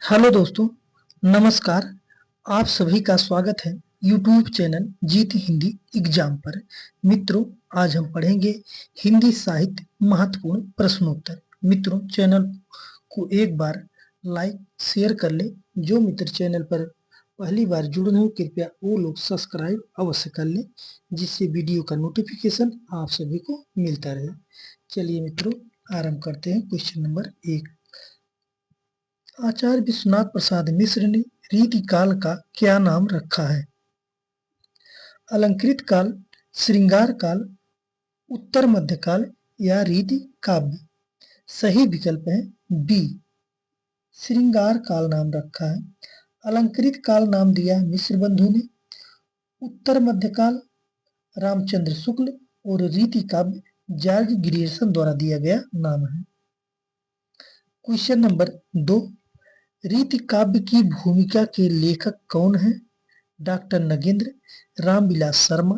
Hello दोस्तों, नमस्कार। आप सभी का स्वागत है यूट्यूब चैनल जीत हिंदी एग्जाम पर। मित्रों, आज हम पढ़ेंगे हिंदी साहित्य महत्वपूर्ण प्रश्नोत्तर। मित्रों, चैनल को एक बार लाइक शेयर कर ले। जो मित्र चैनल पर पहली बार जुड़ रहे हो, कृपया वो लोग सब्सक्राइब अवश्य कर ले, जिससे वीडियो का नोटिफिकेशन आप सभी को मिलता रहे। चलिए मित्रों, आरंभ करते हैं। Question number 1। आचार्य विश्वनाथ प्रसाद मिश्र ने रीति काल का क्या नाम रखा है? अलंकृत काल, श्रृंगार काल, उत्तर मध्य काल या रीति काव्य? सही विकल्प है बी, श्रृंगार काल नाम रखा है। अलंकृत काल नाम दिया मिश्र बंधु ने। उत्तर मध्य काल रामचंद्र शुक्ल और रीति काव्य जॉर्ज ग्रियर्सन द्वारा दिया गया नाम है। Question number 2। रीति काव्य की भूमिका के लेखक कौन है? डॉक्टर नगेंद्र, रामविलास शर्मा,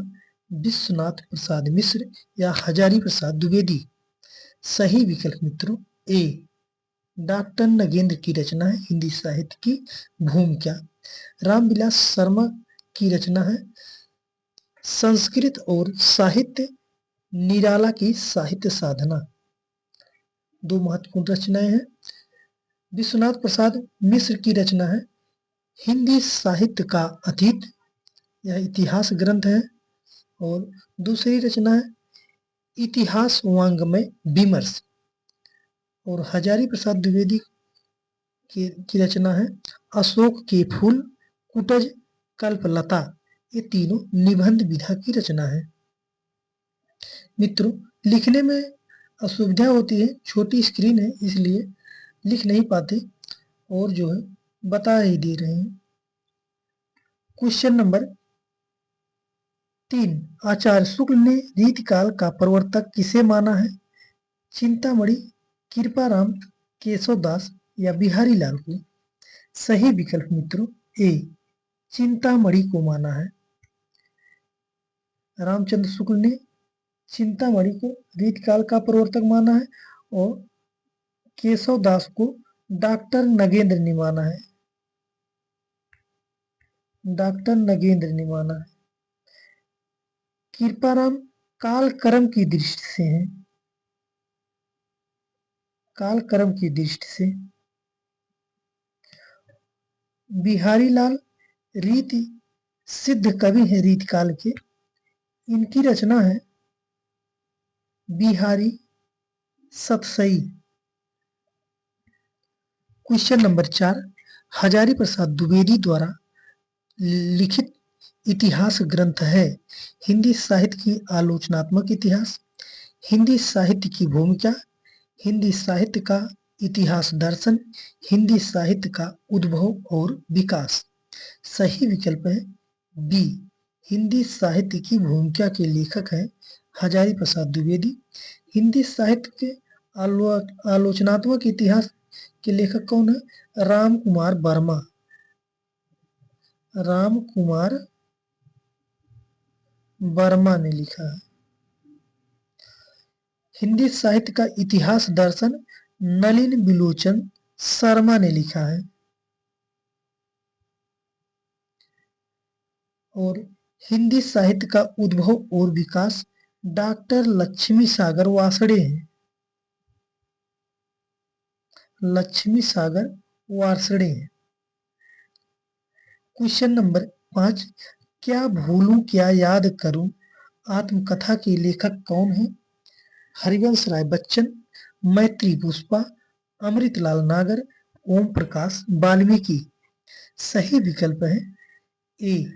विश्वनाथ प्रसाद मिश्र या हजारी प्रसाद द्विवेदी? सही विकल्प मित्रों ए, डॉक्टर नगेंद्र की रचना है हिंदी साहित्य की भूमिका। रामविलास शर्मा की रचना है संस्कृत और साहित्य निराला की साहित्य साधना। दो महत्वपूर्ण रचनाएं हैं। विश्वनाथ प्रसाद मिश्र की रचना है हिंदी साहित्य का अतीत, यह इतिहास ग्रंथ है। और दूसरी रचना है इतिहास वांग्मय विमर्श। और हजारी प्रसाद द्विवेदी की रचना है अशोक के फूल, कुटज, कल्पलता। ये तीनों निबंध विधा की रचना है। मित्रों, लिखने में असुविधा होती है, छोटी स्क्रीन है इसलिए लिख नहीं पाते और जो है बता ही दे रहे हैं। Question number 3। आचार्य शुक्ल ने रीतिकाल का प्रवर्तक किसे माना है? चिंतामणि, कृपाराम, केशवदास या बिहारी लाल को? सही विकल्प मित्रों ए, चिंतामणि को माना है। रामचंद्र शुक्ल ने चिंतामणि को रीतिकाल का प्रवर्तक माना है और केशवदास को डॉक्टर नगेंद्र ने माना है। डॉक्टर नगेंद्र ने माना है। कृपाराम काल कर्म की दृष्टि से है। काल कर्म की दृष्टि से। बिहारी लाल रीति सिद्ध कवि है रीति काल के। इनकी रचना है बिहारी सतसई। Question number 4। हजारी प्रसाद द्विवेदी द्वारा लिखित इतिहास ग्रंथ है हिंदी साहित्य की आलोचनात्मक इतिहास, हिंदी साहित्य की भूमिका, हिंदी साहित्य का इतिहास दर्शन, हिंदी साहित्य का उद्भव और विकास? सही विकल्प है बी, हिंदी साहित्य की भूमिका के लेखक हैं हजारी प्रसाद द्विवेदी। हिंदी साहित्य के आलोचनात्मक इतिहास के लेखक कौन है? राम कुमार वर्मा। राम कुमार वर्मा ने लिखा है। हिंदी साहित्य का इतिहास दर्शन नलिन बिलोचन शर्मा ने लिखा है। और हिंदी साहित्य का उद्भव और विकास डॉक्टर लक्ष्मी सागर वार्ष्णेय हैं। लक्ष्मी सागर वार्ष्णेय हैं। Question number 5। क्या भूलूं क्या याद करूं आत्मकथा के लेखक कौन है? हरिवंश राय बच्चन, मैत्री पुष्पा, अमृतलाल नागर, ओम प्रकाश वाल्मीकि? सही विकल्प है ए,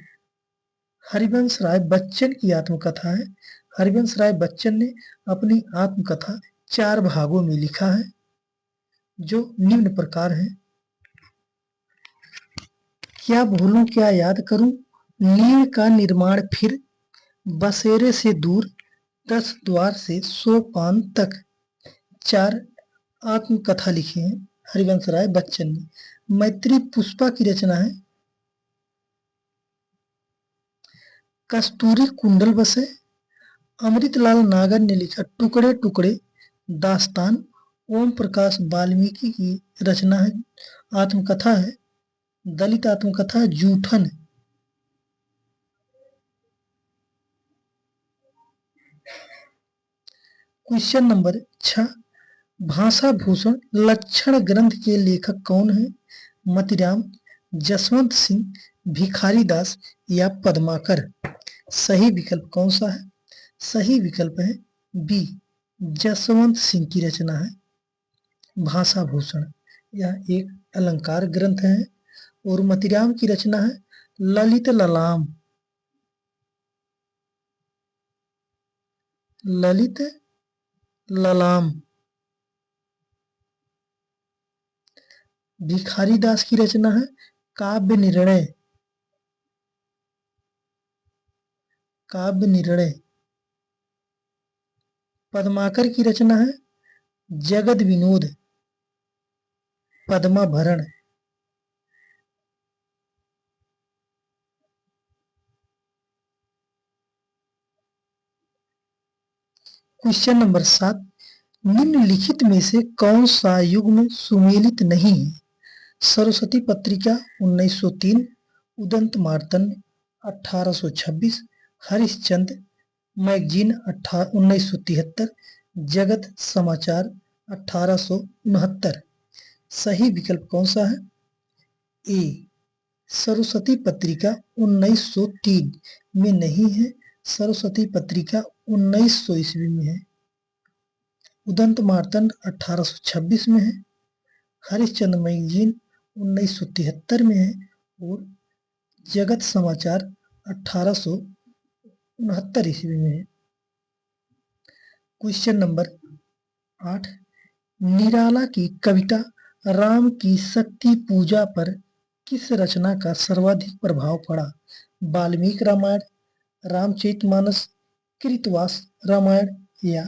हरिवंश राय बच्चन की आत्मकथा है। हरिवंश राय बच्चन ने अपनी आत्मकथा 4 भागों में लिखा है, जो निम्न प्रकार है। क्या भूलूं क्या याद करूं, नीड़ का निर्माण फिर, बसेरे से दूर, 10 द्वार से सोपान तक। 4 आत्मकथा लिखी हैं हरिवंश राय बच्चन ने। मैत्री पुष्पा की रचना है कस्तूरी कुंडल बसे। अमृतलाल नागर ने लिखा टुकड़े टुकड़े दास्तान ओम प्रकाश वाल्मीकि की रचना है, आत्मकथा है, दलित आत्मकथा है, जूठन। क्वेश्चन नंबर 6, भाषा भूषण लक्षण ग्रंथ के लेखक कौन है? मतीराम, जसवंत सिंह, भिखारी दास या पद्माकर? सही विकल्प कौन सा है? सही विकल्प है बी, जसवंत सिंह की रचना है भाषा भूषण। यह एक अलंकार ग्रंथ है और मतीराम की रचना है ललित ललाम। ललित ललाम। भिखारी दास की रचना है काव्य निर्णय। काव्य निर्णय। पद्माकर की रचना है जगद विनोद। पद्माभरण। क्वेश्चन नंबर 7, निम्नलिखित में से कौन सा युग्म सुमेलित नहीं है? सरस्वती पत्रिका 1903, उदंत मार्तंड 1826, हरिश्चंद्र मैगजीन 1973, जगत समाचार 1869। सही विकल्प कौन सा है? ए, सरस्वती पत्रिका 1903 में नहीं है, सरस्वती पत्रिका 1900 ईस्वी में है, उदंत मार्तंड 1826 में है, हरिश्चंद्र मैगजीन 1973 में है और जगत समाचार 1869 ईस्वी में है। क्वेश्चन नंबर 8, निराला की कविता राम की शक्ति पूजा पर किस रचना का सर्वाधिक प्रभाव पड़ा? वाल्मीकि रामायण, रामचरितमानस, कृतवास रामायण या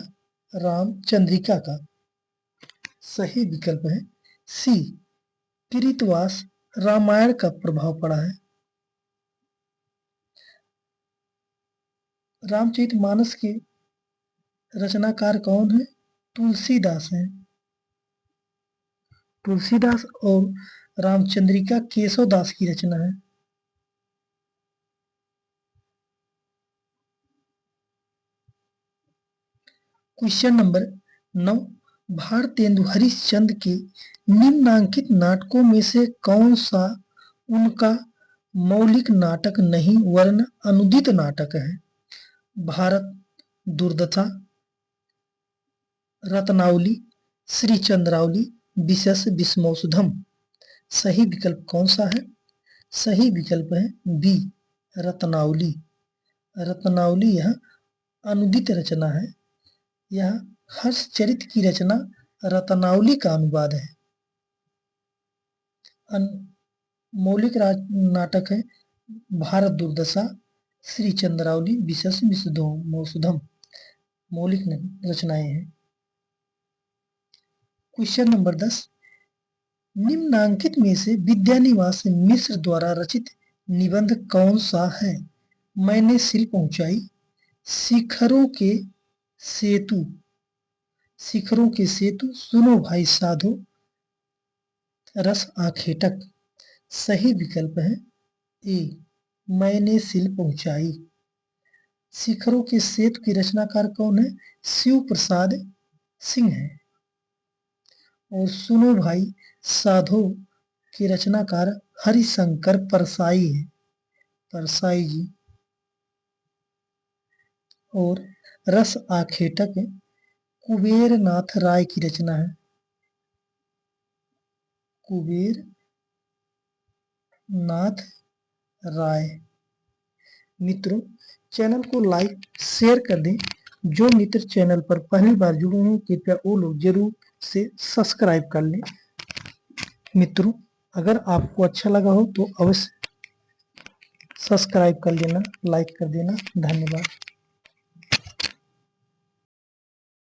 रामचंद्रिका का? सही विकल्प है सी, कृतवास रामायण का प्रभाव पड़ा है। रामचरितमानस के रचनाकार कौन है? तुलसीदास हैं। तुलसीदास और रामचंद्रिका केशव दास की रचना है। क्वेश्चन नंबर 9, भारतेंदु हरिश्चंद्र के निम्नांकित नाटकों में से कौन सा उनका मौलिक नाटक नहीं वरन अनुदित नाटक है? भारत दुर्दशा, रत्नावली, श्री चंद्रावली, विशेष विस्मौसुधम। सही विकल्प कौन सा है? सही विकल्प है बी, रत्नावली। रत्नावली यह अनुदित रचना है। यह हर्षचरित की रचना रत्नावली का अनुवाद है। मौलिक नाटक है भारत दुर्दशा, श्री चंद्रावली, विशेष विस्मौसुधम। मौलिक रचनाएं हैं। क्वेश्चन नंबर 10, निम्नांकित में से विद्यानिवास मिश्र द्वारा रचित निबंध कौन सा है? मैंने शिल्प ऊंचाई, शिखरों के सेतु, शिखरों के सेतु, सुनो भाई साधो, रस आखेटक। सही विकल्प है ए, मैंने शिल्प ऊंचाई। शिखरों के सेतु की रचनाकार कौन है? शिव प्रसाद सिंह है और सुनो भाई साधो के रचनाकार हरिशंकर परसाई है, परसाई जी। और रस आखेटक कुबेर नाथ राय की रचना है। कुबेर नाथ राय। मित्रों, चैनल को लाइक शेयर कर दें। जो मित्र चैनल पर पहली बार जुड़े हैं कृपया वो लोग जरूर से सब्सक्राइब कर लें। मित्रों, अगर आपको अच्छा लगा हो तो अवश्य सब्सक्राइब कर लेना, लाइक कर देना। धन्यवाद।